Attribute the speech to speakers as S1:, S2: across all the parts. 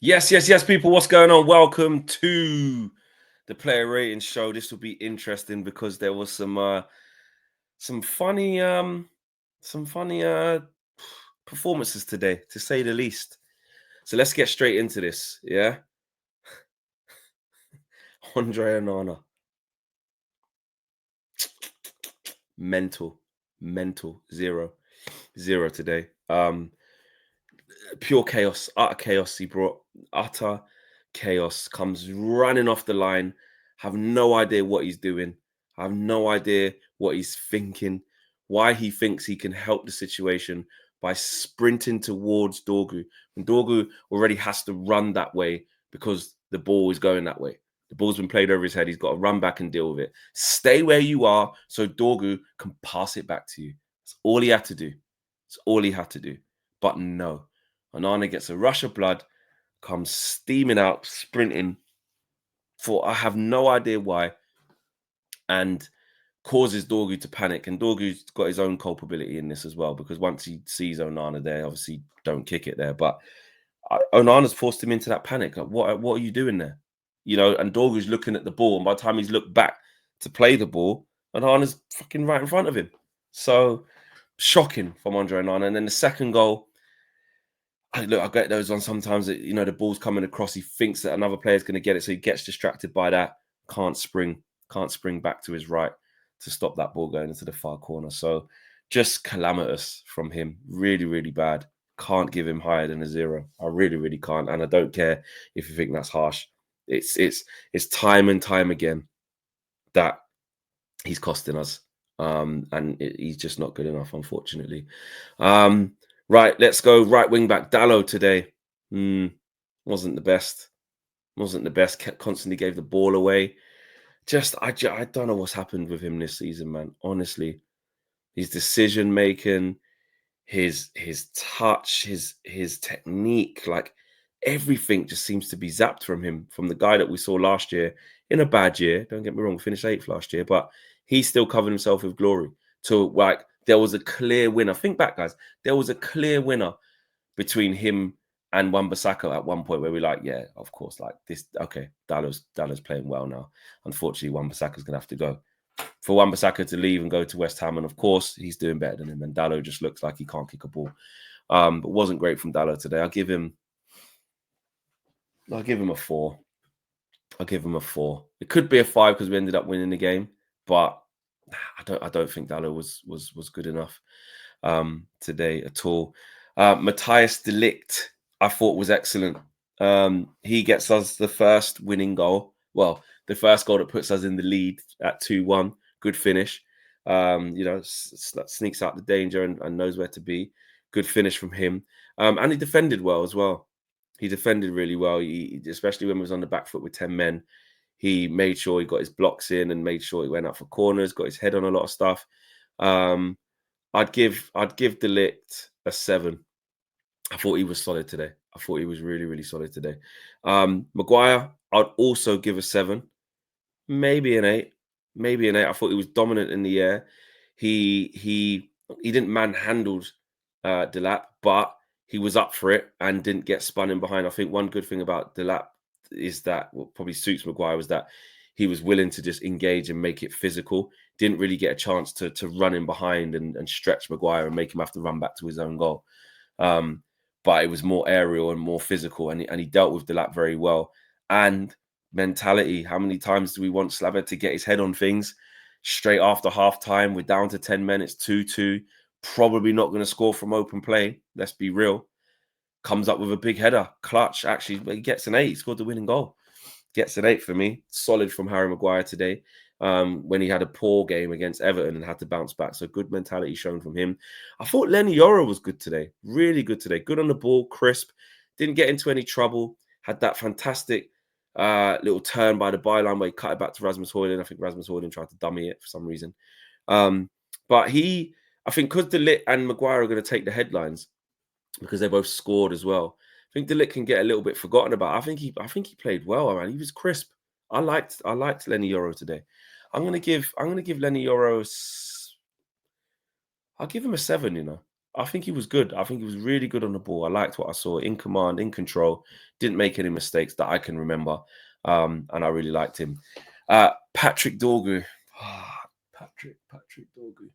S1: Yes, people. What's going on? Welcome to the player rating show. This will be interesting because there was some funny performances today, to say the least. So let's get straight into this. Yeah, Andre Onana, mental, mental, zero today. Pure chaos, utter chaos. He brought utter chaos. Comes running off the line. Have no idea what he's doing. Have no idea what he's thinking. Why he thinks he can help the situation by sprinting towards Dorgu. And Dorgu already has to run that way because the ball is going that way. The ball's been played over his head. He's got to run back and deal with it. Stay where you are so Dorgu can pass it back to you. That's all he had to do. That's all he had to do. But no. Onana gets a rush of blood, comes steaming out, sprinting for I have no idea why, and causes Dorgu to panic. And Dorgu's got his own culpability in this as well, because once he sees Onana there, obviously don't kick it there. But Onana's forced him into that panic. Like, what are you doing there? You know, and Dorgu's looking at the ball, and by the time he's looked back to play the ball, Onana's fucking right in front of him. So shocking from Andre Onana. And then the second goal, I get those on sometimes that, the ball's coming across. He thinks that another player's going to get it. So he gets distracted by that. Can't spring back to his right to stop that ball going into the far corner. So just calamitous from him. Really, really bad. Can't give him higher than a 0. I really, really can't. And I don't care if you think that's harsh. It's time and time again that he's costing us. And he's just not good enough, unfortunately. Right, let's go. Right wing back Dalot today. Wasn't the best. Constantly gave the ball away. I don't know what's happened with him this season, man. Honestly, his decision making, his touch, his technique, like everything just seems to be zapped from him. From the guy that we saw last year in a bad year. Don't get me wrong, we finished 8th last year, but he still covered himself with glory. To like, there was a clear winner. Think back, guys. There was a clear winner between him and Wan-Bissaka at one point where we're like, yeah, of course, like this. Okay, Dalot's playing well now. Unfortunately, Wan-Bissaka's gonna have to go. For Wan-Bissaka to leave and go to West Ham, and of course, he's doing better than him. And Dalot just looks like he can't kick a ball. But wasn't great from Dalot today. I'll give him a 4. I'll give him a 4. It could be a 5 because we ended up winning the game, but I don't think Dalot was good enough today at all. Maguire De Ligt, I thought was excellent. He gets us the first winning goal. Well, the first goal that puts us in the lead at 2-1. Good finish. Sneaks out the danger and knows where to be. Good finish from him. And he defended well as well. He defended really well, especially when he was on the back foot with 10 men. He made sure he got his blocks in and made sure he went out for corners, got his head on a lot of stuff. I'd give De Ligt a 7. I thought he was solid today. I thought he was really, really solid today. Maguire, I'd also give a 7. Maybe an 8. I thought he was dominant in the air. He didn't manhandle De Ligt, but he was up for it and didn't get spun in behind. I think one good thing about De Ligt is that what probably suits Maguire was that he was willing to just engage and make it physical. Didn't really get a chance to run in behind and stretch Maguire and make him have to run back to his own goal. But it was more aerial and more physical, and he dealt with De Ligt very well. And mentality. How many times do we want Slava to get his head on things straight after half time? We're down to 10 men. It's 2-2. Probably not going to score from open play. Let's be real. Comes up with a big header. Clutch, actually. He gets an 8. He scored the winning goal. Gets an 8 for me. Solid from Harry Maguire today. When he had a poor game against Everton and had to bounce back. So good mentality shown from him. I thought Lenny Yoro was good today. Really good today. Good on the ball. Crisp. Didn't get into any trouble. Had that fantastic little turn by the byline where he cut it back to Rasmus Højlund. I think Rasmus Højlund tried to dummy it for some reason. But I think because De Ligt and Maguire are going to take the headlines because they both scored as well. I think De Ligt can get a little bit forgotten about. I think he played well, man. He was crisp. I liked Lenny Yoro today. I'm gonna give Lenny Yoro. I'll give him a 7. I think he was good. I think he was really good on the ball. I liked what I saw, in command, in control. Didn't make any mistakes that I can remember, and I really liked him. Patrick Dorgu. Patrick Dorgu.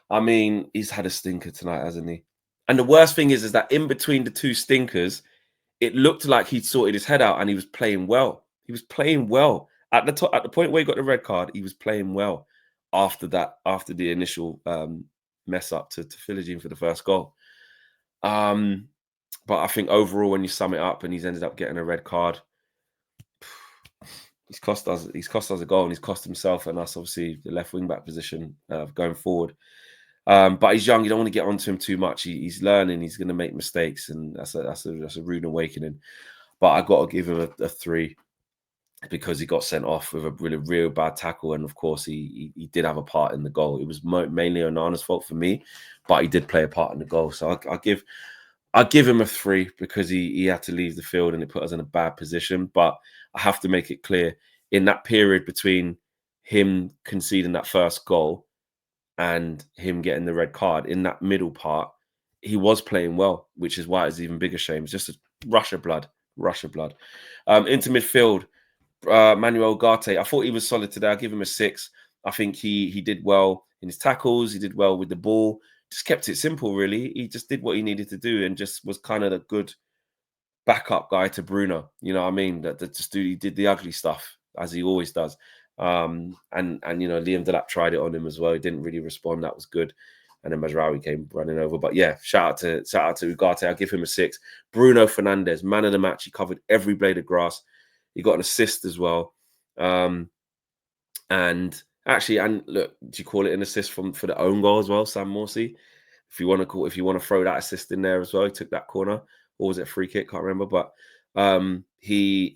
S1: I mean, he's had a stinker tonight, hasn't he? And the worst thing is that in between the two stinkers, it looked like he'd sorted his head out and he was playing well. He was playing well at the top, at the point where he got the red card. He was playing well after that, after the initial mess up to Philogene for the first goal. But I think overall, when you sum it up, and he's ended up getting a red card, he's cost us a goal, and he's cost himself and us, obviously, the left wing back position going forward. But he's young. You don't want to get onto him too much. He's learning. He's going to make mistakes, and that's a rude awakening. But I got to give him a 3 because he got sent off with a really real bad tackle, and of course he did have a part in the goal. It was mainly Onana's fault for me, but he did play a part in the goal. So I'll give him a 3 because he had to leave the field and it put us in a bad position. But I have to make it clear, in that period between him conceding that first goal and him getting the red card, in that middle part, he was playing well, which is why it's even bigger shame. It's just a rush of blood. Into midfield, Manuel Ugarte. I thought he was solid today. I'll give him a 6. I think he did well in his tackles. He did well with the ball. Just kept it simple, really. He just did what he needed to do and just was kind of a good backup guy to Bruno. You know what I mean? He did the ugly stuff, as he always does. And you know, Liam De Ligt tried it on him as well. He didn't really respond. That was good. And then Mazraoui came running over. But yeah, shout out to Ugarte. I'll give him a 6. Bruno Fernandes, man of the match. He covered every blade of grass. He got an assist as well. And look, do you call it an assist for the own goal as well, Sam Morsey? If you want to throw that assist in there as well, he took that corner, or was it a free kick? Can't remember. But he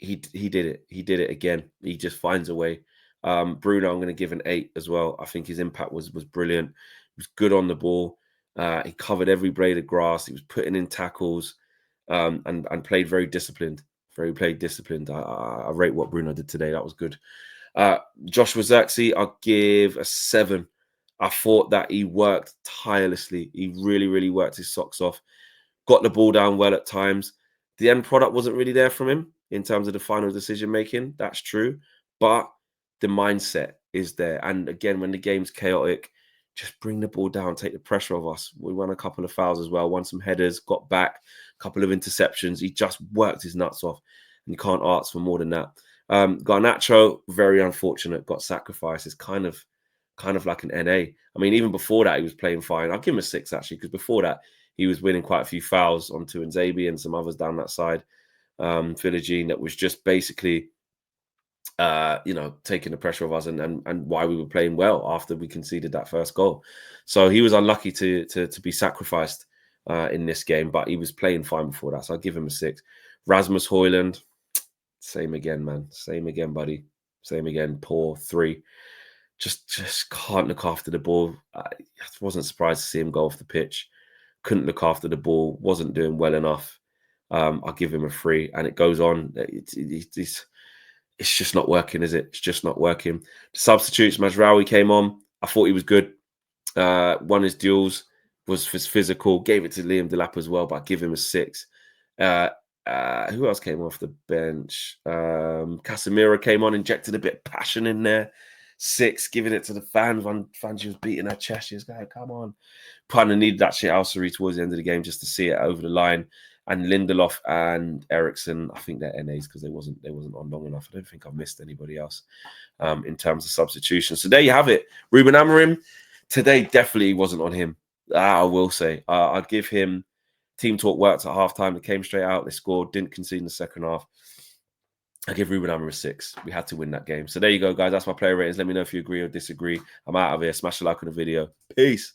S1: did it. He did it again. He just finds a way. Bruno, I'm going to give an 8 as well. I think his impact was brilliant. He was good on the ball. He covered every blade of grass. He was putting in tackles, and played very disciplined. I rate what Bruno did today. That was good. Joshua Zirkzee, I'll give a 7. I thought that he worked tirelessly. He really, really worked his socks off. Got the ball down well at times. The end product wasn't really there from him in terms of the final decision making. That's true. But the mindset is there. And again, when the game's chaotic, just bring the ball down, take the pressure off us. We won a couple of fouls as well, won some headers, got back, a couple of interceptions. He just worked his nuts off. And you can't ask for more than that. Garnacho, very unfortunate, got sacrificed. It's kind of like an NA. I mean, even before that, he was playing fine. I'll give him a 6, actually, because before that, he was winning quite a few fouls onto Nzabi and some others down that side. Philogene, that was just basically, taking the pressure off us and why we were playing well after we conceded that first goal. So he was unlucky to be sacrificed in this game, but he was playing fine before that. So I'll give him a 6. Rasmus Højlund, same again, man. Same again, buddy. Same again. Poor 3. Just can't look after the ball. I wasn't surprised to see him go off the pitch. Couldn't look after the ball. Wasn't doing well enough. I'll give him a 3. And it goes on. It's just not working, is it? It's just not working. The substitutes, Mazraoui came on. I thought he was good. Won his duels. Was physical. Gave it to Liam Delap as well, but I give him a 6. Who else came off the bench? Casemiro came on, injected a bit of passion in there. 6, giving it to the fans. One fan, she was beating her chest. She was going, come on. Kind of needed that shit Al-Sari towards the end of the game just to see it over the line. And Lindelof and Eriksson, I think they're NAs because they wasn't on long enough. I don't think I've missed anybody else in terms of substitutions. So there you have it. Ruben Amorim, today definitely wasn't on him. I will say. I'd give him, team talk worked at halftime. They came straight out. They scored, didn't concede in the second half. I give Ruben Amorim a 6. We had to win that game. So there you go, guys. That's my player ratings. Let me know if you agree or disagree. I'm out of here. Smash a like on the video. Peace.